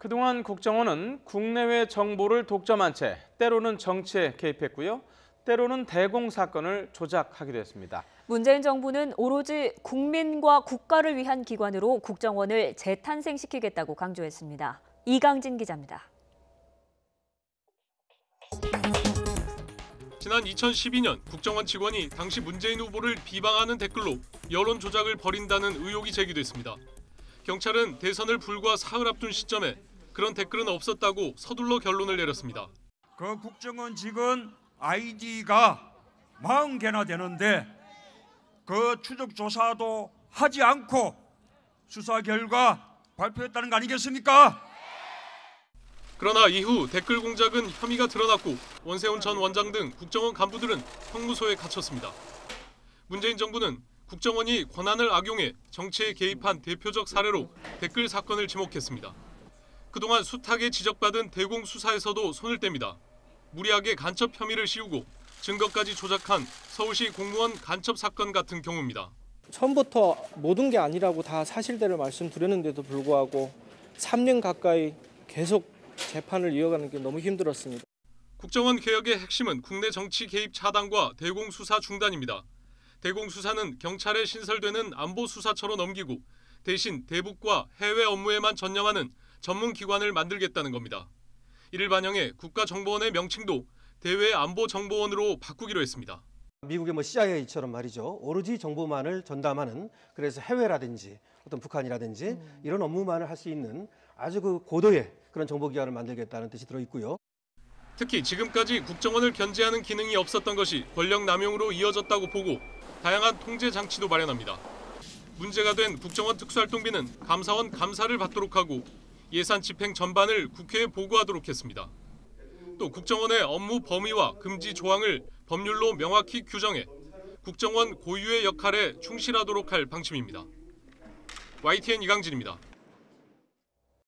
그동안 국정원은 국내외 정보를 독점한 채 때로는 정치에 개입했고요. 때로는 대공사건을 조작하기도 했습니다. 문재인 정부는 오로지 국민과 국가를 위한 기관으로 국정원을 재탄생시키겠다고 강조했습니다. 이강진 기자입니다. 지난 2012년 국정원 직원이 당시 문재인 후보를 비방하는 댓글로 여론 조작을 벌인다는 의혹이 제기됐습니다. 경찰은 대선을 불과 사흘 앞둔 시점에 그런 댓글은 없었다고 서둘러 결론을 내렸습니다. 그 국정원 직원 아이디가 40개나 되는데 그 추적 조사도 하지 않고 수사 결과 발표했다는 거 아니겠습니까? 그러나 이후 댓글 공작은 혐의가 드러났고 원세훈 전 원장 등 국정원 간부들은 형무소에 갇혔습니다. 문재인 정부는 국정원이 권한을 악용해 정치에 개입한 대표적 사례로 댓글 사건을 지목했습니다. 그동안 숱하게 지적받은 대공수사에서도 손을 뗍니다. 무리하게 간첩 혐의를 씌우고 증거까지 조작한 서울시 공무원 간첩 사건 같은 경우입니다. 처음부터 모든 게 아니라고 다 사실대로 말씀드렸는데도 불구하고 3년 가까이 계속 재판을 이어가는 게 너무 힘들었습니다. 국정원 개혁의 핵심은 국내 정치 개입 차단과 대공수사 중단입니다. 대공수사는 경찰에 신설되는 안보수사처로 넘기고 대신 대북과 해외 업무에만 전념하는 전문기관을 만들겠다는 겁니다. 이를 반영해 국가정보원의 명칭도 대외안보정보원으로 바꾸기로 했습니다. 미국의 CIA처럼 말이죠. 오로지 정보만을 전담하는, 그래서 해외라든지 어떤 북한이라든지 이런 업무만을 할 수 있는 아주 고도의 그런 정보기관을 만들겠다는 뜻이 들어있고요. 특히 지금까지 국정원을 견제하는 기능이 없었던 것이 권력 남용으로 이어졌다고 보고 다양한 통제 장치도 마련합니다. 문제가 된 국정원 특수활동비는 감사원 감사를 받도록 하고 예산 집행 전반을 국회에 보고하도록 했습니다. 또 국정원의 업무 범위와 금지 조항을 법률로 명확히 규정해 국정원 고유의 역할에 충실하도록 할 방침입니다. YTN 이강진입니다.